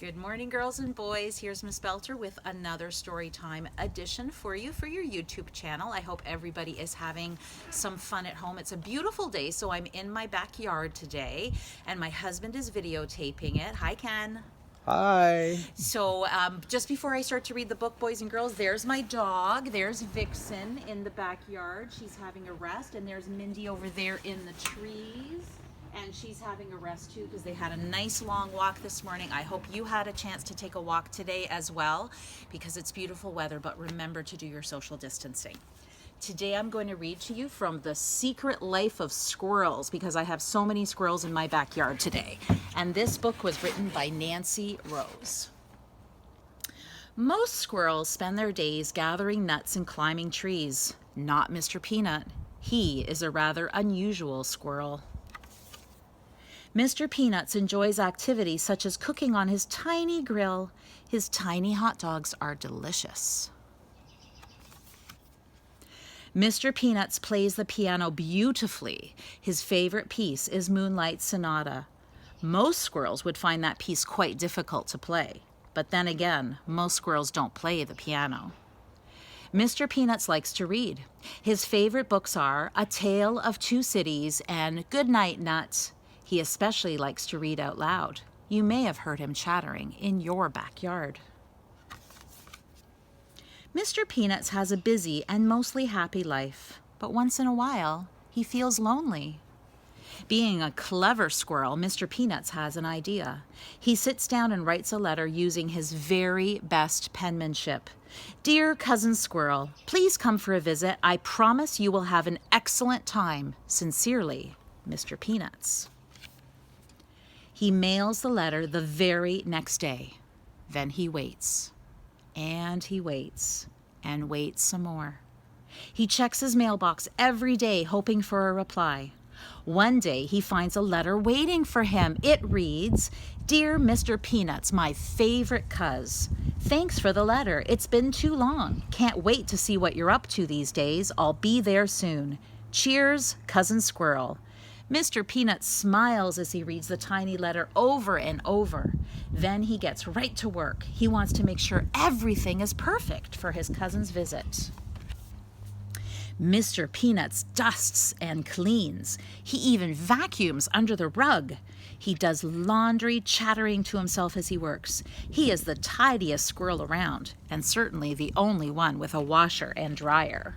Good morning, girls and boys. Here's Miss Belter with another Storytime edition for you for your YouTube channel. I hope everybody is having some fun at home. It's a beautiful day, so I'm in my backyard today, and my husband is videotaping it. Hi, Ken. Hi. So just before I start to read the book, boys and girls, there's my dog. There's Vixen in the backyard. She's having a rest, and there's Mindy over there in the trees. And she's having a rest too because they had a nice long walk this morning. I hope you had a chance to take a walk today as well because it's beautiful weather, but remember to do your social distancing. Today I'm going to read to you from The Secret Life of Squirrels because I have so many squirrels in my backyard today. And this book was written by Nancy Rose. Most squirrels spend their days gathering nuts and climbing trees. Not Mr. Peanut. He is a rather unusual squirrel. Mr. Peanuts enjoys activities such as cooking on his tiny grill. His tiny hot dogs are delicious. Mr. Peanuts plays the piano beautifully. His favorite piece is Moonlight Sonata. Most squirrels would find that piece quite difficult to play. But then again, most squirrels don't play the piano. Mr. Peanuts likes to read. His favorite books are A Tale of Two Cities and Good Night, Nuts. He especially likes to read out loud. You may have heard him chattering in your backyard. Mr. Peanuts has a busy and mostly happy life, but once in a while, he feels lonely. Being a clever squirrel, Mr. Peanuts has an idea. He sits down and writes a letter using his very best penmanship. Dear Cousin Squirrel, please come for a visit. I promise you will have an excellent time. Sincerely, Mr. Peanuts. He mails the letter the very next day. Then he waits, and he waits, and waits some more. He checks his mailbox every day, hoping for a reply. One day, he finds a letter waiting for him. It reads, Dear Mr. Peanuts, my favorite cuz. Thanks for the letter. It's been too long. Can't wait to see what you're up to these days. I'll be there soon. Cheers, Cousin Squirrel. Mr. Peanut smiles as he reads the tiny letter over and over. Then he gets right to work. He wants to make sure everything is perfect for his cousin's visit. Mr. Peanuts dusts and cleans. He even vacuums under the rug. He does laundry, chattering to himself as he works. He is the tidiest squirrel around, and certainly the only one with a washer and dryer.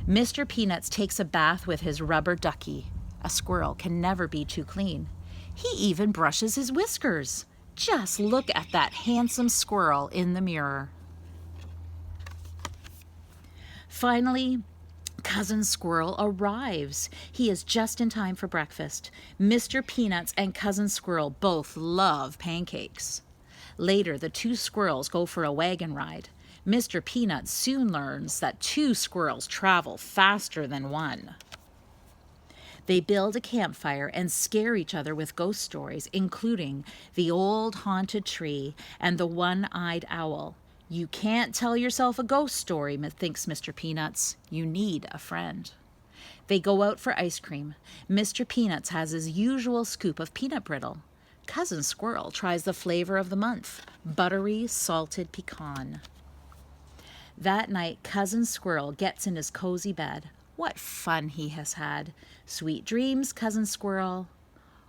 Mr. Peanuts takes a bath with his rubber ducky. A squirrel can never be too clean. He even brushes his whiskers. Just look at that handsome squirrel in the mirror. Finally, Cousin Squirrel arrives. He is just in time for breakfast. Mr. Peanuts and Cousin Squirrel both love pancakes. Later, the two squirrels go for a wagon ride. Mr. Peanut soon learns that two squirrels travel faster than one. They build a campfire and scare each other with ghost stories, including the old haunted tree and the one-eyed owl. You can't tell yourself a ghost story, thinks Mr. Peanuts. You need a friend. They go out for ice cream. Mr. Peanuts has his usual scoop of peanut brittle. Cousin Squirrel tries the flavor of the month, buttery salted pecan. That night, Cousin Squirrel gets in his cozy bed. What fun he has had. Sweet dreams, Cousin Squirrel.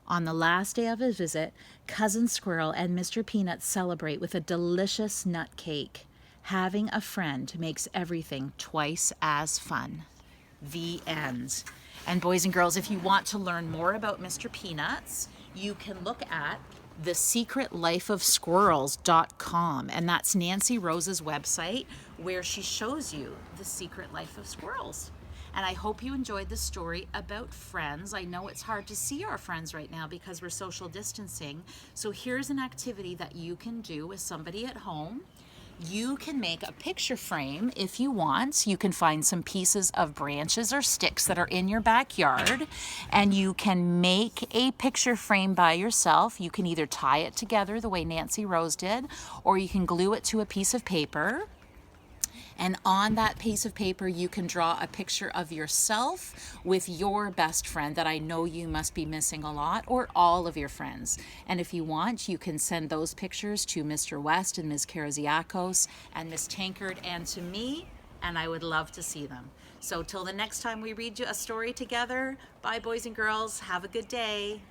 On the last day of his visit, Cousin Squirrel and Mr. Peanut celebrate with a delicious nut cake. Having a friend makes everything twice as fun. The end. And boys and girls, if you want to learn more about Mr. Peanuts, you can look at thesecretlifeofsquirrels.com, and that's Nancy Rose's website where she shows you the secret life of squirrels. And I hope you enjoyed the story about friends. I know it's hard to see our friends right now because we're social distancing. So here's an activity that you can do with somebody at home. You can make a picture frame if you want. You can find some pieces of branches or sticks that are in your backyard, and you can make a picture frame by yourself. You can either tie it together the way Nancy Rose did, or you can glue it to a piece of paper. And on that piece of paper, you can draw a picture of yourself with your best friend that I know you must be missing a lot, or all of your friends. And if you want, you can send those pictures to Mr. West and Ms. Karaziakos and Miss Tankard and to me, and I would love to see them. So till the next time we read you a story together, bye boys and girls, have a good day.